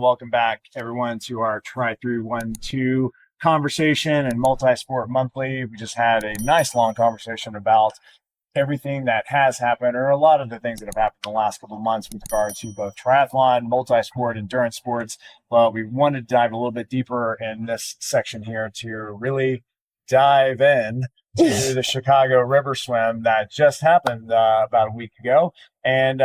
welcome back everyone to our Try Through 1-2 conversation and Multi-Sport Monthly. We just had a nice long conversation about everything that has happened, or a lot of the things that have happened in the last couple of months with regard to both triathlon, multi-sport, endurance sports. But we wanted to dive a little bit deeper in this section here to really dive in to the Chicago River Swim that just happened about a week ago. And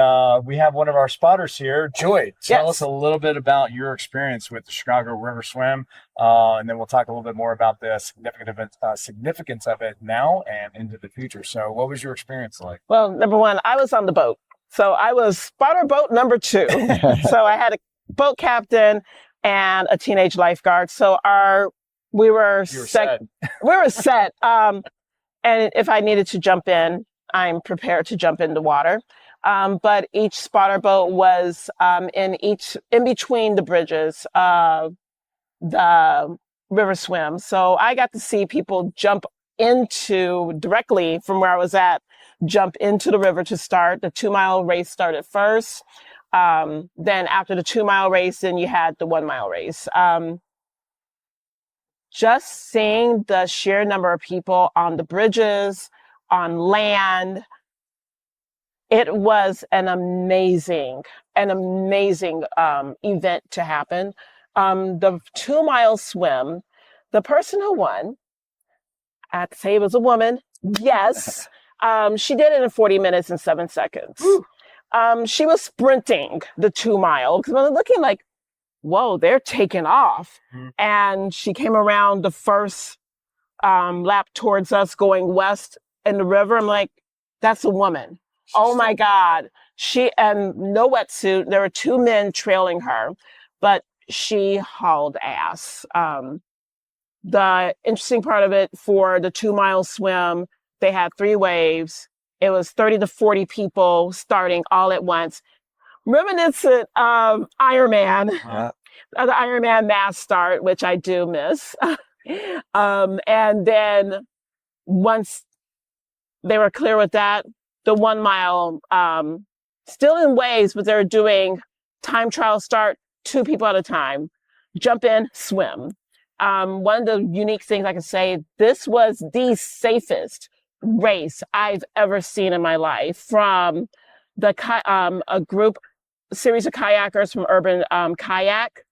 we have one of our spotters here, Joy. Tell us a little bit about your experience with the Chicago River Swim, and then we'll talk a little bit more about the significance of it now and into the future. So what was your experience like? Well, number one, I was on the boat. So I was spotter boat number 2. So I had a boat captain and a teenage lifeguard. So we were set. We were set. And if I needed to jump in, I'm prepared to jump in the water. But each spotter boat was in between the bridges of the river swim. So I got to see people jump directly from where I was at, jump into the river to start. The 2-mile race started first. Then after the 2-mile race, then you had the 1-mile race. Just seeing the sheer number of people on the bridges, on land, it was an amazing event to happen. The 2-mile swim, the person who won, I have to say it was a woman. Yes. She did it in 40 minutes and 7 seconds. She was sprinting the 2-mile because I was looking like, whoa, they're taking off. And she came around the first lap towards us going west in the river. I'm like, that's a woman. Oh my God. And no wetsuit. There were 2 men trailing her, but she hauled ass. The interesting part of it for the 2-mile swim, they had 3 waves. It was 30 to 40 people starting all at once. Reminiscent of Ironman, the Ironman mass start, which I do miss. And then once they were clear with that, the 1-mile, still in waves, but they were doing time trial start, 2 people at a time, jump in, swim. One of the unique things I can say, this was the safest race I've ever seen in my life. From a series of kayakers from Urban Kayak.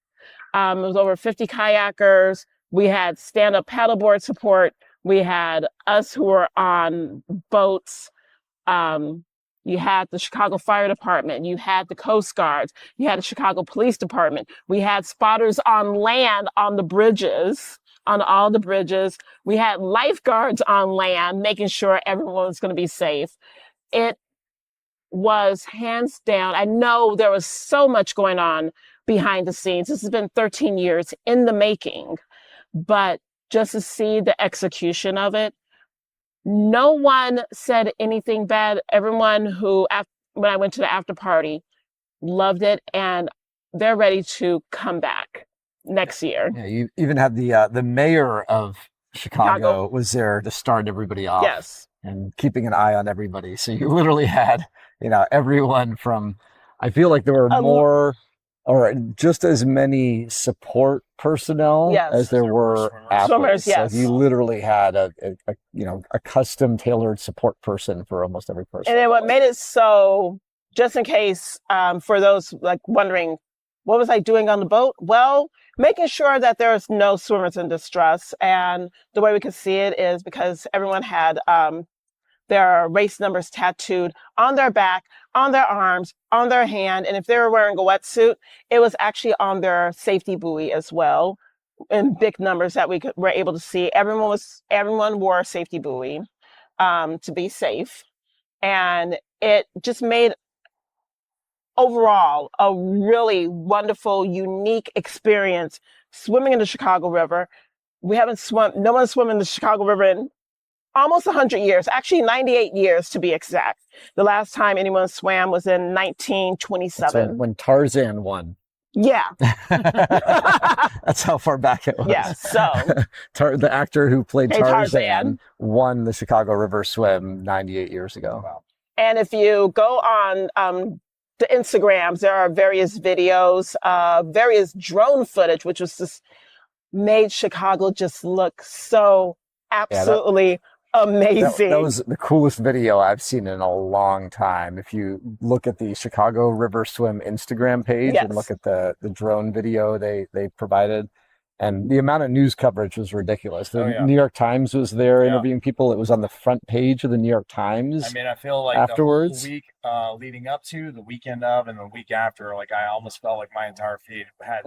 It was over 50 kayakers. We had stand-up paddleboard support. We had us who were on boats. You had the Chicago Fire Department. You had the Coast Guards. You had the Chicago Police Department. We had spotters on land on the bridges, on all the bridges. We had lifeguards on land, making sure everyone was going to be safe. It was hands down. I know there was so much going on behind the scenes. This has been 13 years in the making, but just to see the execution of it, no one said anything bad. Everyone when I went to the after party, loved it, and they're ready to come back next year. Yeah, you even had the mayor of Chicago was there to start everybody off. Yes. And keeping an eye on everybody. So you literally had, everyone from, I feel like there were more or just as many support personnel as there were athletes. Swimmers, yes. So you literally had a custom tailored support person for almost every person. And then what made it so, just in case, for those wondering, what was I doing on the boat? Well, making sure that there's no swimmers in distress. And the way we could see it is because everyone had their race numbers tattooed on their back, on their arms, on their hand. And if they were wearing a wetsuit, it was actually on their safety buoy as well, in big numbers that were able to see. Everyone wore a safety buoy to be safe. And it just made overall a really wonderful, unique experience swimming in the Chicago River. No one's swum in the Chicago River in almost 100 years, actually 98 years to be exact. The last time anyone swam was in 1927. When Tarzan won. Yeah. That's how far back it was. Yeah, so. The actor who played Tarzan won the Chicago River Swim 98 years ago. Wow. And if you go on the Instagrams, there are various videos, various drone footage, which was just made Chicago just look so absolutely amazing. That was the coolest video I've seen in a long time. If you look at the Chicago River Swim Instagram page and look at the drone video they provided, and the amount of news coverage was ridiculous. The New York Times was there interviewing people. It was on the front page of the New York Times. I mean, I feel like afterwards, the whole week leading up to, the weekend of, and the week after, like I almost felt like my entire feed had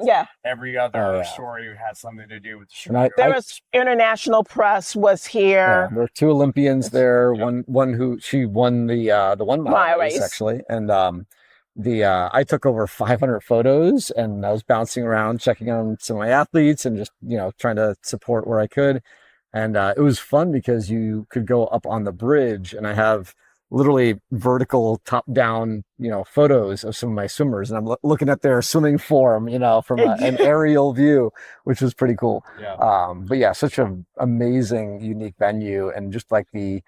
every other story had something to do with the Chicago. There was international press was here. There were 2 Olympians there. One who she won the 1 mile race actually, and I took over 500 photos, and I was bouncing around checking on some of my athletes and just, trying to support where I could. And it was fun because you could go up on the bridge, and I have literally vertical top down, photos of some of my swimmers, and I'm looking at their swimming form, from an aerial view, which was pretty cool. But yeah, such an amazing, unique venue, and just like the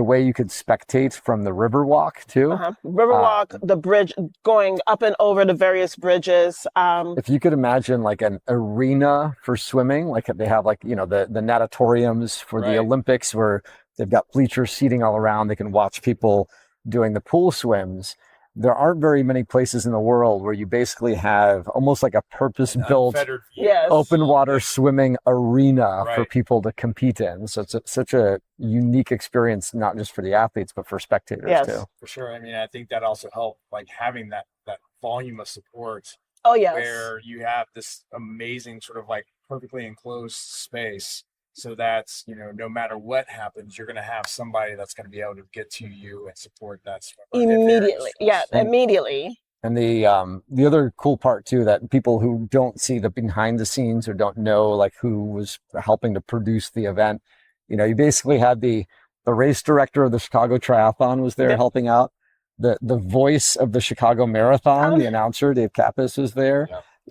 way you could spectate from the riverwalk too. Riverwalk, the bridge, going up and over the various bridges. If you could imagine like an arena for swimming, like they have like, the natatoriums for the Olympics where they've got bleacher seating all around. They can watch people doing the pool swims. There aren't very many places in the world where you basically have almost like a purpose-built open water swimming arena for people to compete in. So it's such a unique experience, not just for the athletes, but for spectators too. For sure. I mean, I think that also helped, like having that volume of support. Where you have this amazing sort of like perfectly enclosed space. So that's, no matter what happens, you're going to have somebody that's going to be able to get to you and support that swimmer immediately. Immediately. And the other cool part too, that people who don't see the behind the scenes or don't know like who was helping to produce the event, you basically had the race director of the Chicago Triathlon was there helping out. The voice of the Chicago Marathon, the announcer, Dave Kappas, was there.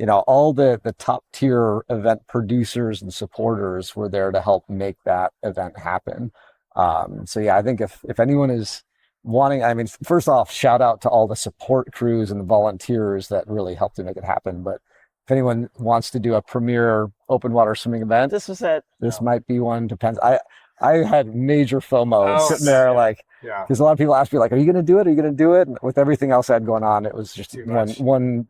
All the top tier event producers and supporters were there to help make that event happen. So yeah, I think if anyone is wanting, I mean, first off, shout out to all the support crews and the volunteers that really helped to make it happen. But if anyone wants to do a premier open water swimming event, this was it. This might be one. Depends. I had major FOMO sitting there, because a lot of people ask me, like, are you going to do it? Are you going to do it? And with everything else I had going on, it was just one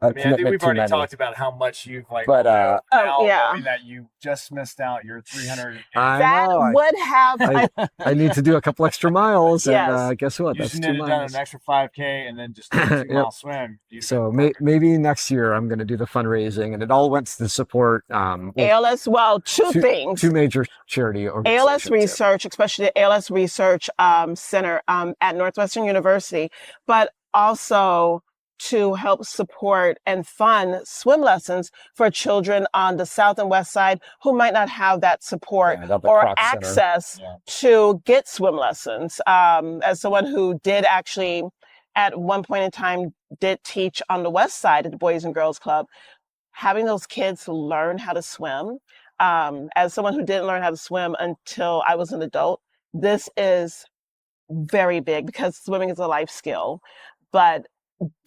I think we've already talked about how much you've that you just missed out your 300. I would have. I need to do a couple extra miles, and guess what? You That's just 2 need to miles. done an extra 5K and then just do a 2-mile swim. So maybe next year I'm going to do the fundraising, and it all went to support ALS. Well, two things. 2 major charity organizations. ALS Research, especially the ALS Research Center at Northwestern University, but also to help support and fund swim lessons for children on the south and west side who might not have that support or access to get swim lessons. As someone who did actually, at one point in time, did teach on the west side at the Boys and Girls Club, having those kids learn how to swim. As someone who didn't learn how to swim until I was an adult, this is very big because swimming is a life skill. But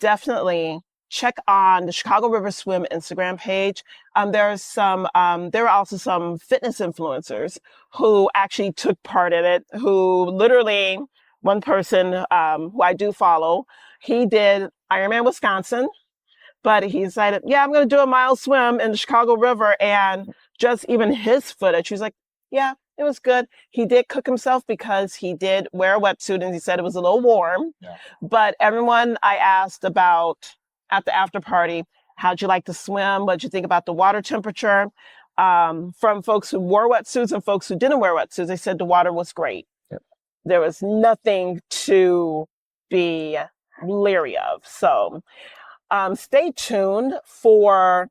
definitely check on the Chicago River Swim Instagram page. There were also some fitness influencers who actually took part in it, who literally, one person who I do follow, he did Ironman Wisconsin, but he decided, I'm going to do a mile swim in the Chicago River, and just even his footage, he was like, it was good. He did cook himself because he did wear a wetsuit, and he said it was a little warm. But everyone I asked about at the after party, how'd you like to swim? What'd you think about the water temperature? From folks who wore wetsuits and folks who didn't wear wetsuits, they said the water was great. There was nothing to be leery of. So stay tuned for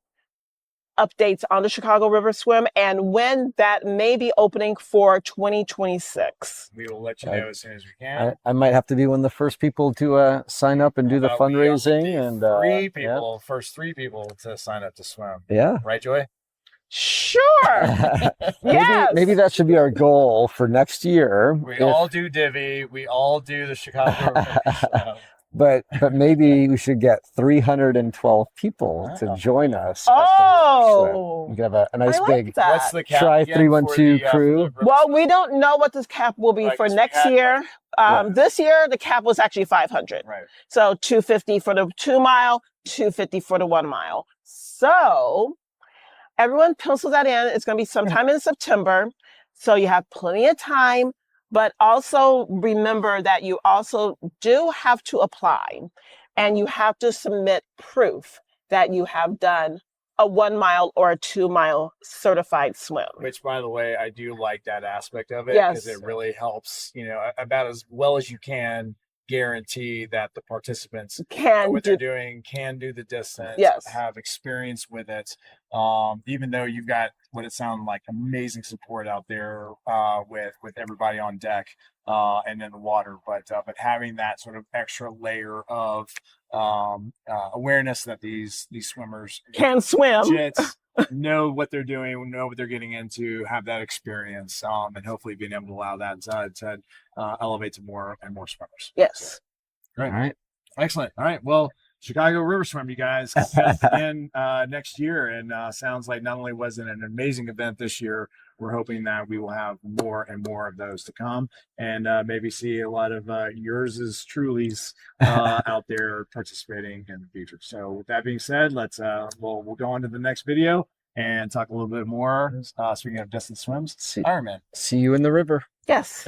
updates on the Chicago River Swim and when that may be opening for 2026. We will let you know as soon as we can. I might have to be one of the first people to sign up and do the fundraising. And first three people to sign up to swim. Yeah. Right, Joy? Sure. Maybe that should be our goal for next year. We all do Divvy. We all do the Chicago River. But maybe we should get 312 people to join us. Oh, we could have a nice big What's the cap Try again 312 for the, crew. Well, we don't know what this cap will be for next year. This year, the cap was actually 500. Right. So 250 for the 2 mile, 250 for the 1 mile. So everyone pencil that in. It's going to be sometime in September. So you have plenty of time. But also remember that you also do have to apply, and you have to submit proof that you have done a 1 mile or a 2 mile certified swim. Which, by the way, I do like that aspect of it, Yes. because it really helps, about as well as you can guarantee that the participants know what they're doing, can do the distance, yes, have experience with it. Even though you've got what it sounds like amazing support out there with everybody on deck and in the water, but having that sort of extra layer of awareness that these swimmers can swim, know what they're doing, know what they're getting into, have that experience, and hopefully being able to allow that to elevate to more and more swimmers. Yes. So, great. All right. Excellent. All right. Well, Chicago River Swim, you guys, again next year, and sounds like not only was it an amazing event this year, we're hoping that we will have more and more of those to come, and maybe see a lot of yours is truly's out there participating in the future. So with that being said, let's we'll go on to the next video and talk a little bit more. Speaking of distance swims, Ironman. See you in the river. Yes.